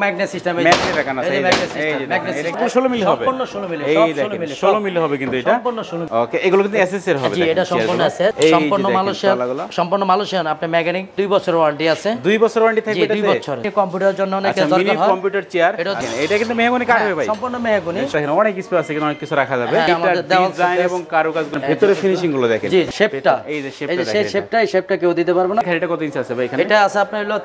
Magnet system, magnet লাগানো আছে, এই যে এটা 16 মিলি হবে, সম্পূর্ণ 16 মিলি, এই দেখেন 16 মিলি হবে কিন্তু এটা সম্পূর্ণ 16 মিলি। ওকে, এগুলো কিন্তু এসএস এর হবে। জি, এটা সম্পূর্ণ এসএস, সম্পূর্ণ মালয়েশিয়ান। আপনি মেকানিক 2 বছর ওয়ারেন্টি আছে। 2 বছর ওয়ারেন্টি থাকবে এটাতে? 2 বছর। কম্পিউটারের জন্য অনেক দরকার হয়, মিনি কম্পিউটার চেয়ার। এটা কিন্তু মেহগনি কাঠ হবে ভাই, সম্পূর্ণ মেহগনি। দেখেন অনেক স্পেস আছে, অনেক কিছু রাখা যাবে। এটা ডিজাইন এবং কারুকাজগুলো, ভিতরে ফিনিশিং গুলো দেখেন। জি, শেপটা, এই যে শেপটা দেখেন, এই শেপটা কেউ দিতে পারবে না। এটা কত ইঞ্চি আছে ভাই এখানে? এটা আছে আপনার হলো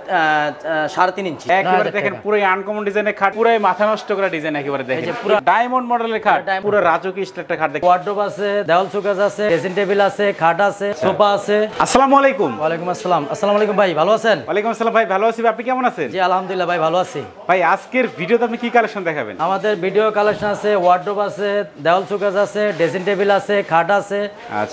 3.5 ইঞ্চি। একেবারে দেখেন পুরো আনকমন ডিজাইনের খাট, পুরো মাথা নষ্ট করা ডিজাইন, একেবারে দেখেন পুরো ডায়মন্ড মডেলের খাট, পুরো রাজকীয় স্টাইলের খাট দেখেন। ওয়ার্ডরোব আছে, দেওয়াল শোকেস আছে, ড্রেসিং টেবিল আছে, খাট আছে, সোফা আছে। আসসালামু আলাইকুম। ওয়ালাইকুম আসসালাম। আসসালামু আলাইকুম ভাই, ভালো আছেন? ওয়ালাইকুম আসসালাম ভাই, ভালো আছি। আপনি কেমন আছেন? জি আলহামদুলিল্লাহ ভাই, ভালো আছি। ভাই আজকের ভিডিওতে আপনি কি কালেকশন দেখাবেন? আমাদের ভিডিও কালেকশন আছে, ওয়ার্ডরোব আছে, দেওয়াল শোকেস আছে, ড্রেসিং টেবিল আছে, খাট আছে,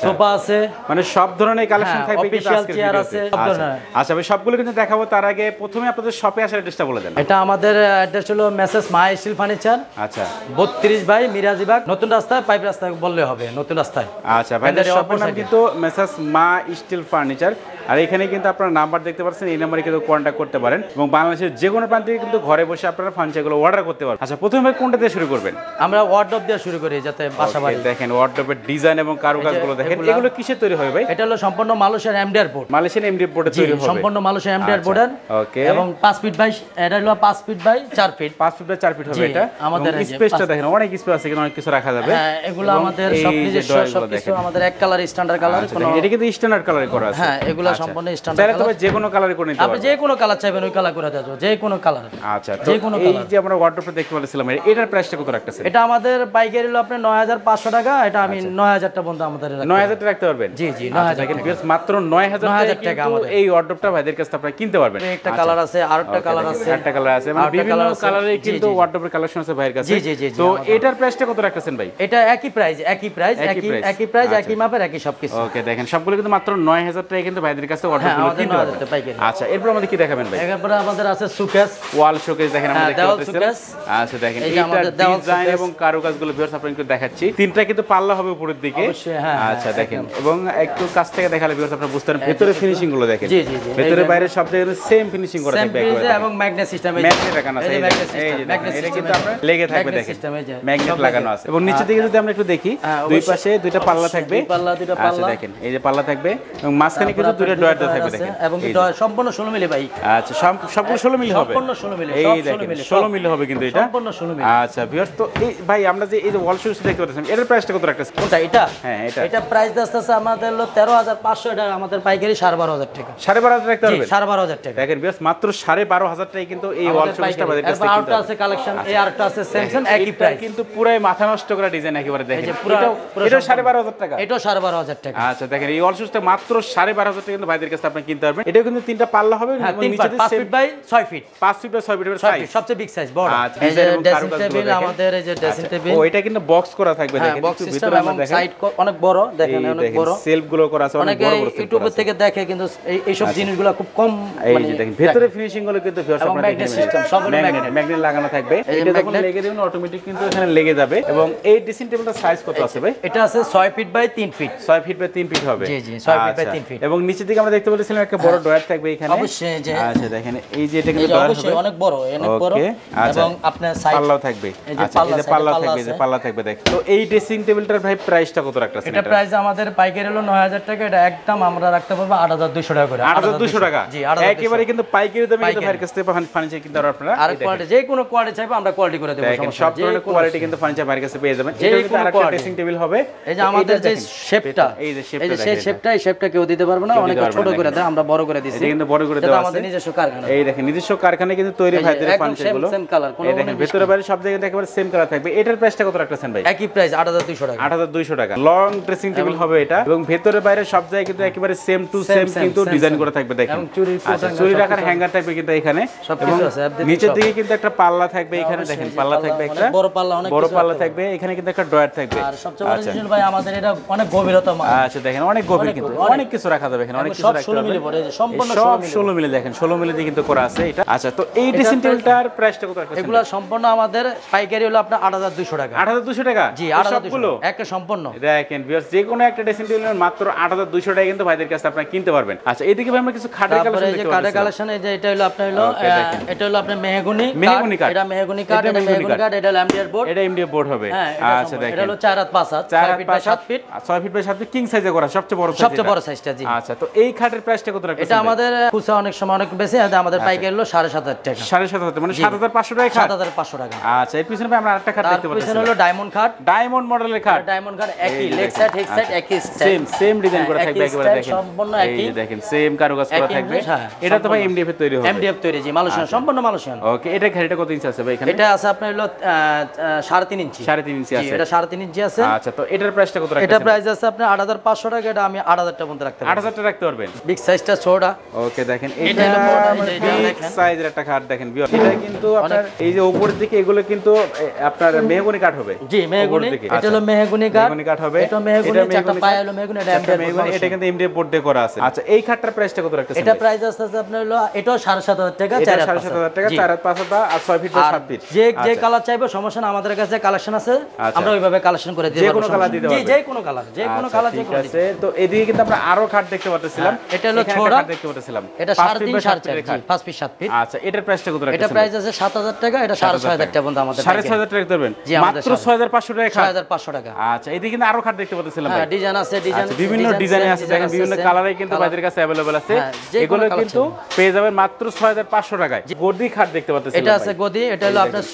সোফা আছে, মানে সব ধরনের কালেকশন থাকবে কিন্তু আজকের চেয়ার ভিডিওতে। আছে, সব ধরনের। আচ্ছা ভাই, সবগুলো কিন্তু দেখাবো। তার আগে প্রথমে আপনাদের শপে আসার অ্যাড্রেসটা বলে দেন। এটা আমাদের অ্যাড্রেস হলো মেসেস মা স্টিল ফার্নিচার। আচ্ছা, 32 বাই মিরাজিবাগ, নতুন রাস্তায়, পাইপ রাস্তায় বললে হবে, নতুন রাস্তায়। আচ্ছা ভাই, শপের নাম কিন্তু মেসেস মা স্টিল ফার্নিচার। আর এখানে কিন্তু আপনারা নাম্বার দেখতে পাচ্ছেন, এই নাম্বারে কিন্তু কন্ট্যাক্ট করতে পারেন এবং বাংলাদেশের যে কোনো প্রান্ত থেকে কিন্তু ঘরে বসে আপনারা ফার্নিচারগুলো অর্ডার করতে পারেন। আচ্ছা, প্রথমে কোনটা দিয়ে শুরু করবেন? আমরা ওয়ার্ডরোব দিয়ে শুরু করি, যাতে বাসা বাড়ি। দেখেন ওয়ার্ডরোবের ডিজাইন এবং কারুকাজগুলো দেখেন। এগুলো কিসে তৈরি হয় ভাই? এটা হলো সম্পূর্ণ Malaysian MDR board. Malaysian MDR বোর্ডে তৈরি হবে, সম্পূর্ণ মালয়েশিয়ান এমডিআর বোর্ডের। ওকে, এবং 5 ফিট বাই, এটা হলো 5 feet by 4 feet. 5 feet by 4 feet হবে এটা। আমাদের স্পেসটা দেখেন, অনেক স্পেস আছে, কিন্তু অনেক কিছু রাখা যাবে। হ্যাঁ, এগুলো আমাদের সব নিজস্ব, সবকিছু আমাদের এক কালার, স্ট্যান্ডার্ড কালার। এটা কিন্তু স্ট্যান্ডার্ড কালারে করা আছে। হ্যাঁ, এগুলো সম্পূর্ণ স্ট্যান্ডার্ড কালার। যে কোনো কালারে করে নিতে পারবেন, আপনি যে কোনো কালার চাইবেন ওই কালার করে দেব, যে কোনো কালার। আচ্ছা, যে কোনো কালার। এই যে আমরা ওয়ার্ডরোবটা দেখতে বলেছিলাম, এটার প্রাইসটা কত রাখতেছেন? এটা আমাদের পাইকারি হলো আপনার 9500 টাকা। এটা আমি 9000 টাকা বন্ধ আমাদের 9000 টাকা রাখতে পারবেন? জি জি, 9000 টাকা, মাত্র 9000 টাকা আমাদের এই ওয়ার্ডরোবটা ভাইদের কাছে আপনারা কিনতে পারবেন। একটা কালার আছে, আরেকটা কালার আছে, একটা কালার আছে, মানে বিভিন্ন কালারে কিন্তু ওয়ার্ডরোবের কালেকশন আছে ভাইয়ের কাছে। জি জি জি। তো এটার প্রাইসটা কত রাখতেছেন ভাই? এটা একই প্রাইস, একই প্রাইস, একই মাপের, একই সবকিছু। ওকে, দেখেন সবগুলো কিন্তু মাত্র 9000 টাকা কিন্তু ভাইদের কাছে ওয়ার্ডরোবগুলো কিনতে পারবেন। আচ্ছা, এরপর আমাদের কি দেখাবেন ভাই? এরপর আমাদের আছে শোকেস, ওয়াল শোকেস দেখেন, আমরা দেখতে পাচ্ছি। আচ্ছা, দেখেন এই যে আমাদের ডিজাইন এবং কারুকাজগুলো ভিউয়ার্স আপনাদের দেখাচ্ছি। তিনটা কিন্তু পাল্লা হবে উপরের দিকে। আচ্ছা, দেখেন এবং একটু কাছ থেকে দেখালে ভিউয়ার্স আপনারা বুঝতে পারবেন ভিতরে ফিনিশিং গুলো দেখেন। জি জি জি, ভিতরে বাইরে সব জায়গায় সেম ফিনিশিং করা থাকবে এবং ম্যাগনেট সিস্টেম, ম্যাগনেট লাগানো আছে, এই যে এটা কিন্তু আপনারা লেগে থাকবে, দেখেন ম্যাগনেট লাগানো আছে। এবং নিচের দিকে যদি আমরা একটু দেখি, দুই পাশে দুইটা পাল্লা থাকবে। আচ্ছা, দেখেন এই যে পাল্লা থাকবে এবং মাঝখানে কিন্তু দুইটা ডয়ার দেওয়া থাকবে, দেখেন। এবং সম্পূর্ণ 16 মিলি ভাই। আচ্ছা, সবগুলো 16 মিলি হবে, সম্পূর্ণ 16 মিলি, এই দেখেন 16 মিলি হবে কিন্তু এটা সম্পূর্ণ 16 মিলি। আচ্ছা ভিউয়ার্স, তো এই ভাই আমরা যে এই যে ওয়াল শোকেস দেখতে পাচ্ছেন, এটার প্রাইসটা কত রাখতেছেন? কোনটা? এটা? হ্যাঁ, এটা প্রাইস আছে আমাদের হলো 13500। এটা আমাদের পাইকারি 12500 টাকা। 12500 রাখতে পারবেন? 12500 টাকা। দেখেন ভিউয়ার্স, মাত্র 12500 টাকায় কিন্তু এই ওয়াল শোকেসটা আমাদের কাছে কিনতে আরেকটা আছে কালেকশন, এই আরেকটা আছে স্যামসাং, একই প্রাইস কিন্তু পুরো মাথা নষ্ট করা ডিজাইন, একেবারে দেখেন। এটা 12500 টাকা, এটাও 12500 টাকা। আচ্ছা, দেখেন এই ওয়াল শোকেসটা মাত্র 12500 টাকা কিন্তু ভাইদের কাছে আপনি কিনতে পারবেন। এটাও কিন্তু তিনটা পাল্লা হবে এবং নিচে 5 feet by 6 feet, 5 feet by 6 ফিটের সাইজ, সবচেয়ে বিগ সাইজ, বড়। এই যে ড্রেসিং টেবিল, আমাদের এই যে ড্রেসিং টেবিল, ও এটা কিন্তু বক্স করা থাকবে, দেখেন একটু ভিতরে আমরা দেখেন, সাইড অনেক বড়, দেখেন অনেক বড়, সেলফ গুলো করা আছে, অনেক বড় বড়। ইউটিউব থেকে দেখে কিন্তু এই সব জিনিসগুলো খুব কম, এই যে দেখেন ভিতরে ফিনিশিং গুলো কিন্তু ভিউয়ার্স আপনারা দেখেন, ম্যাগনেট সিস্টেম, সব ম্যাগনেট লাগানো থাকবে। এটা যখন লেগে দিবেন অটোমেটিক কিন্তু এখানে লেগে যাবে। এবং এই ড্রেসিং টেবিলটার সাইজ কত আছে ভাই? এটা আছে 6 feet by 3 feet, 6 feet by 3 feet হবে। জি জি, 6 ফিট বাই 3 ফিট। এবং নিচের দিকে আমরা দেখতে বলেছিলাম একটা বড় ডয়ার থাকবে এখানে, অবশ্যই। যে আচ্ছা, দেখেন এই যে এটা কিন্তু ডয়ার হবে, অনেক বড়, অনেক বড়। এবং আপনার সাইড পাল্লাও থাকবে। আচ্ছা, এই যে পাল্লা থাকবে, যে পাল্লা থাকবে দেখেন। তো এই ড্রেসিং টেবিলটার ভাই প্রাইসটা কত রাখতেছেন? এটা প্রাইস আমাদের পাইকারি হলো 9000 টাকা। এটা একদম আমরা রাখতে পারবো 8200 টাকা করে। 8200 টাকা, জি, একেবারে কিন্তু পাইকারি দামে কিন্তু ভাইয়ের কাছ থেকে ফার্নিচার কিনতে পারবেন আপনারা। আর কোয়ালিটি, যে কোনো কোয়ালিটি চাইবো আমরা কোয়ালিটি করে দেব, দেখেন সব ধরনের কোয়ালিটি কিন্তু ফার্নিচার ভাইয়ের কাছে পেয়ে যাবেন। এটা কিন্তু আরেকটা ড্রেসিং টেবিল হবে। এই যে আমাদের যে শেপটা, এই যে শেপটা কেউ দিতে পারবে না, অনেক ছোট করে দেয়, আমরা বড় করে দিছি। এটা কিন্তু বড় করে দেওয়া আছে, আমাদের নিজস্ব কারখানা। এই দেখেন নিজস্ব কারখানায় কিন্তু তৈরি ভাইদের ফার্নিচারগুলো সেম কালার, এই দেখেন ভিতরে বাইরে সব জায়গায় একেবারে সেম কালার থাকবে। এটার প্রাইসটা কত রাখতেছেন ভাই? একই প্রাইস 8200 টাকা। 8200 টাকা লং ড্রেসিং টেবিল হবে এটা। এবং ভিতরে বাইরে সব জায়গায় কিন্তু একেবারে সেম টু সেম কিন্তু ডিজাইন করা থাকবে, দেখেন। আচ্ছা, চুরি রাখার হ্যাঙ্গার থাকবে কিন্তু এখানে, এবং নিচের দিকে কিন্তু একটা পাল্লা থাকবে এখানে, দেখেন পাল্লা থাকবে, একটা বড় পাল্লা, অনেক বড় পাল্লা থাকবে এখানে, কিন্তু একটা ডয়ার থাকবে। আর সবচেয়ে বড় জিনিস ভাই আমাদের এটা অনেক গভীরতা। আচ্ছা, দেখেন অনেক গভীর, কিন্তু অনেক কিছু রাখা যাবে এখানে, অনেক কিছু রাখা যাবে। 16 মিলি পড়ে, সম্পূর্ণ সব 16 মিলি, দেখেন 16 মিলি দিয়ে কিন্তু করা আছে এটা। আচ্ছা, তো এই ড্রেসিং টেবিলটার প্রাইসটা কত রাখছেন? এগুলা সম্পূর্ণ আমাদের পাইকারি হলো আপনার 8200 টাকা। 8200 টাকা? জি, 8200 একটা সম্পূর্ণ। দেখেন ভিউয়ার্স, যে কোনো একটা ড্রেসিং টেবিলের মাত্র 8200 টাকা কিন্তু ভাইদের কাছে আপনারা কিনতে পারবেন। আচ্ছা, এইদিকে ভাই আমরা কিছু খাটের কালেকশন দেখতে পাচ্ছি। খাটের কালেকশন, এই যে এটা হলো আপনার হলো আপনার মেহগনি কাঠ, এটা মেহগনি কাঠ, এটা মেহগনি কাঠ, এটা হলো এমডিএফ বোর্ড, এটা এমডিএফ বোর্ড হবে। আচ্ছা দেখেন এটা হলো 4 হাত 5 হাত, 6 feet by 7 feet, 6 feet by 7 feet king সাইজে করা, সবচেয়ে বড় সাইজটা। জি আচ্ছা, তো এই খাটের প্রাইসটা কত রাখছেন? এটা আমাদের খুচরা অনেক সময় অনেক বেশি, আমাদের পাইকারি হলো 7,500 টাকা। 7,500 মানে 7,500 টাকা খাট। 7,500 টাকা। আচ্ছা, এর পিছনে আমরা আরেকটা খাট দেখতে পাচ্ছি। পিছনে হলো ডায়মন্ড খাট, ডায়মন্ড মডেলের খাট। ডায়মন্ড খাট একই লেগ সাইড হেড সাইড একই সেম ডিজাইন করা থাকবে একেবারে, দেখেন সম্পূর্ণ একই, এই যে দেখেন সেম কারুকাজ করা থাকবে। এটা তো ভাই এমডিএফ এর তৈরি হবে? এমডিএফ তৈরি, জি, মালয়েশিয়ান, সম্পূর্ণ মালয়েশিয়ান। ওকে, এটা ঘাড়িটা কত ইঞ্চি আছে ভাই এখানে? এটা আছে আপনার হলো 3.5 ইঞ্চি। 3.5 ইঞ্চি আছে, এটা 3.5 ইঞ্চি আছে। আচ্ছা, তো এটার প্রাইসটা কত রাখছেন? এটা প্রাইস আছে আপনার 8,500 টাকা, এটা আমি 8,000 টাকা পর্যন্ত রাখতে পারবো। 8,000 টাকা রাখতে পারবেন? বিগ সাইজটা ছোটটা। ওকে, দেখেন এটা বিগ সাইজের একটা খাট দেখেন। এটা কিন্তু আপনার এই যে উপরের দিকে এগুলো কিন্তু আপনার মেহগনি কাঠ হবে। জি, মেহগনি, এটা হলো মেহগনি কাঠ হবে। এটা মেহগনি, চারটা পায়া হলো মেহগনি, এটা এমডিএফ বোর্ড, এটা কিন্তু এমডিএফ বোর্ড দিয়ে করা আছে। আচ্ছা, এই খাটটার প্রাইসটা কত রাখছেন? এটা প্রাইস আছে আপনার হলো এটাও 7,500 টাকা, 7,500 টাকা, 4,500 আর 6 ফিট বাই 7 ফিট। যে কালার চাইবে সমস্যা না, আমাদের কাছে কালেকশন আছে, আমরা ওইভাবে কালেকশন করে দিই। যে কোনো কালার দিতে পারবেন? জি, যে কোনো কালার, যে কোনো কালার, যে কোনো আছে। তো এদিকে কিন্তু আমরা আরো খাট দেখতে পাচ্ছিলাম। এটা হলো ছোট খাট দেখতে পাচ্ছিলাম, এটা 3.5 4.5 খাট, 5 ফিট 7 ফিট। আচ্ছা, এটার প্রাইসটা কত রাখছেন? এটা প্রাইস আছে 7,000 টাকা, এটা 6,500 টাকা পর্যন্ত আমাদের 6,500 টাকা দেবেন, মাত্র 6,500 টাকা খাট। 6,500 টাকা। আচ্ছা, এদিকে কিন্তু আরো খাট দেখতে পাচ্ছিলাম ভাই। ডিজাইন আছে, ডিজাইন বিভিন্ন ডিজাইনে আছে, দেখেন বিভিন্ন কালারে কিন্তু আমাদের কাছে अवेलेबल আছে। এগুলো কিন্তু পেয়ে যাবেন মাত্র 6,500 টাকায়। গদি খাট দেখতে পাচ্ছেন, এটা আছে গদি, এটা হলো আপনার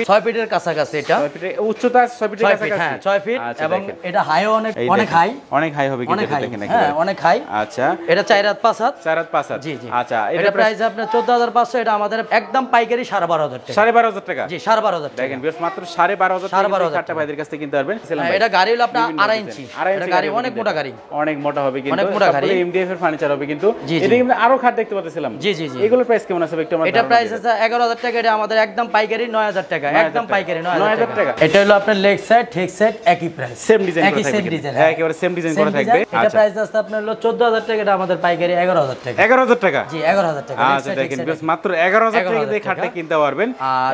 6 ফিটের কাছাকাছি, এটা 6 ফিটের উচ্চতা, 6 ফিটের কাছাকাছি। হ্যাঁ, 6 ফিট, এবং এটা হাইও অনেক হাই হবে কিন্তু দেখেন, হ্যাঁ, অনেক হাই। আচ্ছা, এটা 4 হাত 5 হাত, 4 হাত 5 হাত। জি জি। আচ্ছা, এটা প্রাইস আপনার 14,500, এটা আমাদের একদম পাইকারি 12,500 টাকা। 12,500 টাকা? জি, 12,500 টাকা। দেখেন বেশ, মাত্র 12,500 টাকা খাটটা ভাইদের কাছ থেকে কিনতে পারবেন। এটা গাড়ি হলো আপনার 2.5 ইঞ্চি, এটা গাড়ি অনেক মোটা গাড়ি, অনেক মোটা হবে কিন্তু, অনেক মোটা গাড়ি, এমডিএফ এর ফার্নিচার হবে কিন্তু। এদিকে কিন্তু আরো খাট দেখতে পাচ্ছিলাম। জি জি জি। এগুলোর প্রাইস কেমন আছে একটু আমরা? এটা প্রাইস আছে 11,000 টাকা, এটা আমাদের একদম পাইকারি 9,000 টাকা, একদম পাইকারি 9,000 টাকা। এটা হলো আপনার লেগ সাইড হেড সাইড একই প্রাইস, সেম ডিজাইন করা থাকবে, সেম ডিজাইন, হ্যাঁ একেবারে সেম ডিজাইন করা থাকবে। এটা প্রাইস আছে আপনার হলো 14,000 টাকা, এটা আমাদের পাইকারি 11,000 টাকা। 11,000 টাকা? জি, 11,000 টাকা। আচ্ছা, দেখেন বেশ, মাত্র 11,000 টাকা দিয়ে খাটটা কিনতে পারবেন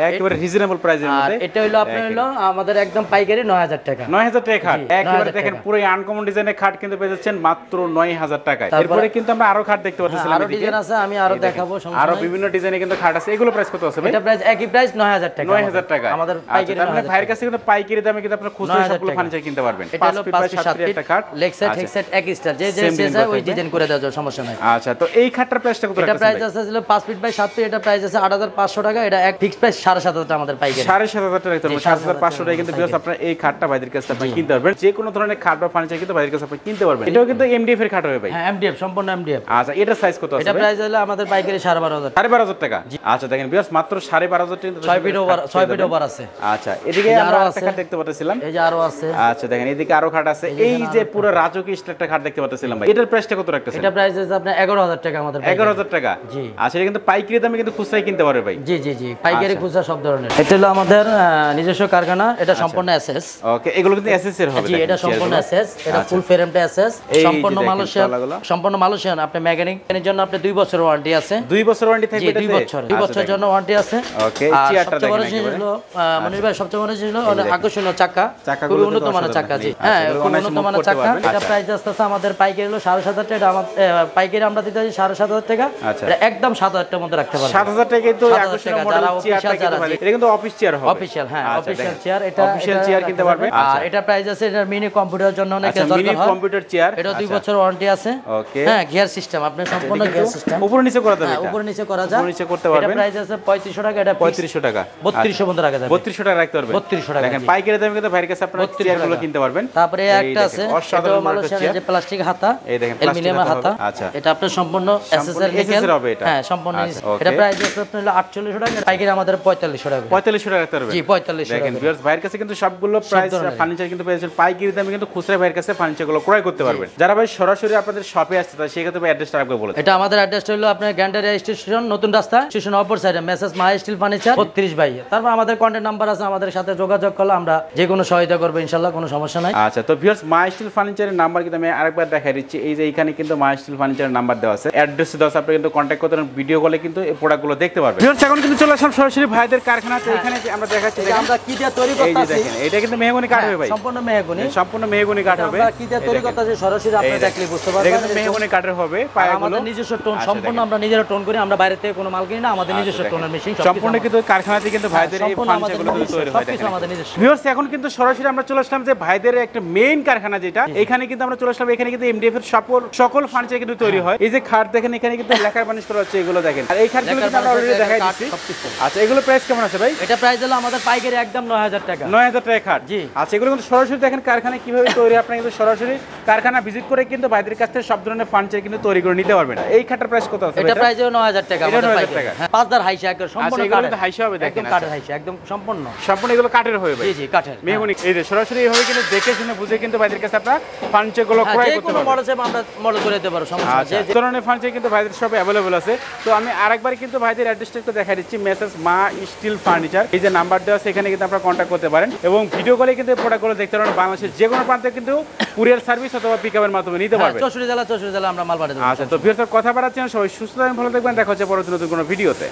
একেবারে রিজনেবল প্রাইসের মধ্যে। এটা হলো আপনার হলো আমাদের একদম পাইকারি 9,000 টাকা। 9,000 টাকা খাট, একেবারে দেখেন পুরো আনকমন ডিজাইনের খাট কিন্তু পেয়ে যাচ্ছেন মাত্র 9,000 টাকায়। এরপরে কিন্তু আমরা আরো খাট দেখতে পাচ্ছিলাম, আরো ডিজাইন আছে, আমি আরো দেখাবো, আরো বিভিন্ন ডিজাইনে কিন্তু খাট আছে। এগুলো প্রাইস কত আছে ভাই? এটা প্রাইস একই প্রাইস 9,000 টাকা। 9,000 টাকা আমাদের পাইকারি। তার মানে ভাইয়ের কাছে কিন্তু পাইকারি দামে কিন্তু আপনারা খুচরা সবগুলো ফার্নিচার কিনতে পারবেন। এটা হলো 5 ফিট 7 ফিট একটা খাট, লেগ সাইড হেড সাইড একই স্টাইল, যে চাই ওই ডিজাইন করে দেওয়া যাবে, সমস্যা নাই। আচ্ছা, তো এই খাটটার প্রাইসটা কত রাখছেন? এটা প্রাইস আছে 5 ফিট বাই 7 ফিট, এটা প্রাইস আছে 8,500 টাকা, এটা এক ফিক্স প্রাইস 7,500 টাকা আমাদের পাইকারি। 7,500 টাকা রাখতে পারবেন, 7,500 টাকা কিন্তু বিকজ আপনারা এই খাটটা ভাইদের কাছে আপনি কিনতে পারবেন। যে কোনো ধরনের খাট বা ফার্নিচার কিন্তু ভাইদের কাছে আপনি কিনতে পারবেন। এটাও কিন্তু এমডিএফ এর খাট হবে ভাই? হ্যাঁ, এমডিএফ, সম্পূর্ণ এমডিএফ। আচ্ছা, এটার সাইজ কত আছে? এটা প্রাইস হলো আমাদের পাইকারি 12,500 টাকা। 12,500 টাকা? আচ্ছা, দেখেন বিকজ মাত্র 12,500 টাকা, 6 ফিট ওভার আছে। আচ্ছা, এদিকে আমরা একটা খাট দেখতে পাচ্ছিলাম, এই যে আরো আছে। আচ্ছা, দেখেন এদিকে আরো খাট আছে। এই যে পুরো রাজকীয় স্টাইল একটা খাট দেখতে পাচ্ছিলাম ভাই, এটার প্রাইসটা কত রাখতেছেন? এটা প্রাইস আছে আপনার 11,000 টাকা আমাদের। 11,000 টাকা? জি। আচ্ছা, এটা কিন্তু পাইকারি দামে কিন্তু খুচরাই কিনতে পারবে ভাই? জি জি জি, পাইকারি খুচরা সব ধরনের। এটা হলো আমাদের নিজস্ব কারখানা, এটা সম্পূর্ণ এসএস। ওকে, এগুলো কিন্তু এসএস এর হবে? জি, এটা সম্পূর্ণ এসএস, এটা ফুল ফ্রেমটা এসএস, সম্পূর্ণ মালয়েশিয়ান, সম্পূর্ণ মালয়েশিয়ান। আপনি মেকানিকের জন্য আপনি 2 বছর ওয়ারেন্টি আছে। 2 বছর ওয়ারেন্টি থাকবে এটাতে? 2 বছরের জন্য ওয়ারেন্টি আছে। ওকে, চেয়ারটা দেখেন হলো মনির ভাই, সবচেয়ে বড় জিনিস হলো আকর্ষণীয় চাকা, খুব উন্নত মানের চাকা। জি হ্যাঁ, খুব উন্নত মানের চাকা। এটা প্রাইস আছে আমাদের পাইকারি হলো 7,500 টাকা, এটা আমাদের পাইকারি আমরা দিতে আছি 7,500 টাকা। এটা একদম 7,000 টাকার মধ্যে রাখতে পারবেন। 7,000 টাকা কিন্তু আকর্ষণীয় মডেল চেয়ারটা কিন্তু ভাই, এটা কিন্তু অফিস চেয়ার হবে? অফিশিয়াল, হ্যাঁ অফিশিয়াল চেয়ার। এটা অফিশিয়াল চেয়ার কিনতে পারবেন। আর এটা প্রাইস আছে, এটা মিনি কম্পিউটারের জন্য অনেক দরকার হয়। মিনি কম্পিউটার চেয়ার, এটা 2 বছর ওয়ারেন্টি আছে। ওকে, হ্যাঁ, গিয়ার সিস্টেম, আপনি সম্পূর্ণ গিয়ার সিস্টেম, উপর নিচে করা যাবে। হ্যাঁ, উপর নিচে করা যায়, উপর নিচে করতে পারবেন। এটা প্রাইস আছে 3500 টাকা, এটা 3500 টাকা, 3200 বন্ধ রাখা যাবে। 3200 টাকা রাখতে পারবেন। 3200 টাকা দেখেন পাইকারি দামে কিন্তু ভাইয়ের কাছে আপনারা চেয়ারগুলো কিনতে পারবেন। তারপরে একটা আছে, এটা মালয়েশিয়ানের যে প্লাস্টিক হাতা, এই দেখেন অ্যালুমিনিয়াম হাতা। আচ্ছা, এটা আপনার সম্পূর্ণ এসএসএল নিকেল হবে এটা? হ্যাঁ, সম্পূর্ণ। এটা প্রাইস আছে আপনার 4800 টাকা, পাইকারি আমাদের 4500 টাকা। 4500 টাকা রাখতে পারবেন? জি, 4500 টাকা। দেখেন ভিউয়ার্স, ভাইয়ের কাছে কিন্তু সবগুলো প্রাইস ফার্নিচার কিন্তু পেয়েছেন পাইকারি দামে, কিন্তু খুচরা ভাইয়ের কাছে ফার্নিচারগুলো ক্রয় করতে পারবেন। যারা ভাই সরাসরি আপনাদের শপে আসছে, তাই সেই ক্ষেত্রে অ্যাড্রেসটা আরেকবার বলে। এটা আমাদের অ্যাড্রেসটা হলো আপনার গ্যান্ডারিয়া স্টেশন, নতুন রাস্তা, স্টেশন অপর সাইডে message my steel furniture 32 by. তারপর আমাদের কন্টাক্ট নাম্বার আছে, আমাদের সাথে যোগাযোগ করলে আমরা যে কোনো সহায়তা করব ইনশাআল্লাহ, কোনো সমস্যা নাই। আচ্ছা, তো ভিউয়ার্স, মাই স্টিল ফার্নিচারের নাম্বার কিন্তু আমি আরেকবার দেখাই দিচ্ছি। এই যে এখানে কিন্তু মাই স্টিল ফার্নিচারের নাম্বার দেওয়া আছে, অ্যাড্রেস দেওয়া আছে, আপনি কিন্তু কন্টাক্ট করতে পারেন, ভিডিও কলে কিন্তু এই প্রোডাক্টগুলো দেখতে পারবেন। ভিউয়ার্স, এখন কিন্তু চলে আসলাম সরাসরি ভাইদের কারখানাতে। এখানে আমরা দেখাচ্ছি যে আমরা কি দিয়ে তৈরি করতেছি। এই যে দেখেন, এটা কিন্তু মেহগনি কাঠ হবে ভাই? সম্পূর্ণ মেহগনি, সম্পূর্ণ মেহগনি কাঠ হবে। আমরা কি দিয়ে তৈরি করতেছি সরাসরি আপনি দেখলে বুঝতে পারবেন। এটা কিন্তু মেহগনি কাঠের হবে, পায়াগুলো আমাদের নিজস্ব টোন, সম্পূর্ণ আমরা নিজেরা টোন করি, আমরা বাইরে থেকে কোনো মাল কিনি না, আমাদের নিজস্ব নিজস্ব টোনার মেশিন সম্পূর্ণ কিন্তু কারখানাতে কিন্তু ভাইদের এই ফার্নিচারগুলো তৈরি হয় দেখেন আমাদের নিজস্ব। ভিউয়ার্স এখন কিন্তু সরাসরি আমরা চলে আসলাম যে ভাইদের একটা মেইন কারখানা যেটা এখানে কিন্তু আমরা চলে আসলাম এখানে কিন্তু এমডিএফ এর সকল ফার্নিচার কিন্তু তৈরি হয় এই যে খাট দেখেন এখানে কিন্তু লেখার বানিশ করা হচ্ছে এগুলো দেখেন আর এই খাটগুলো কিন্তু আমরা অলরেডি দেখাই দিচ্ছি আচ্ছা এগুলো প্রাইস কেমন আছে ভাই এটা প্রাইস হলো আমাদের পাইকারি একদম 9000 টাকা 9000 টাকা খাট জি আচ্ছা এগুলো কিন্তু সরাসরি দেখেন কারখানা কিভাবে তৈরি আপনারা কিন্তু সরাসরি কারখানা ভিজিট করে কিন্তু ভাইদের কাছ থেকে সব ধরনের ফার্নিচার কিন্তু তৈরি করে নিতে পারবেন এই খাটের প্রাইস কত আছে এটা প্রাইস হলো 9000 টাকা আমাদের পাইকারি হ্যাঁ 5000 হাইসা একদম সম্পূর্ণ এগুলো কিন্তু হাইসা হবে দেখেন একদম কাঠের হাইসা একদম সম্পূর্ণ এগুলো কাঠের হবে জি জি কাঠের মেহগনি এই যে সরাসরি এইভাবে কিন্তু দেখে শুনে বুঝে কিন্তু ভাইদের কাছে আপনারা ফার্নিচারগুলো ক্রয় করতে পারবেন মডেল হিসেবে আমরা মডেল করে দিতে পারো সমস্যা নেই যে ধরনের ফার্নিচার কিন্তু ভাইদের সব अवेलेबल আছে তো আমি আরেকবার কিন্তু ভাইদের অ্যাড্রেসটা একটু দেখাই দিচ্ছি মেসেজ মা স্টিল ফার্নিচার এই যে নাম্বার দেওয়া আছে এখানে কিন্তু আপনারা কন্টাক্ট করতে পারেন এবং ভিডিও কলে কিন্তু প্রোডাক্টগুলো দেখতে পারেন বাংলাদেশের যে কোনো প্রান্তে কিন্তু কুরিয়ার সার্ভিস অথবা পিকআপের মাধ্যমে নিতে পারবেন 64 জেলা আমরা মাল পাঠাতে আচ্ছা তো ভিউয়ার্স কথা বাড়াচ্ছি না সবাই সুস্থ থাকবেন ভালো থাকবেন দেখা হচ্ছে পরবর্তী নতুন কোনো ভিডিওতে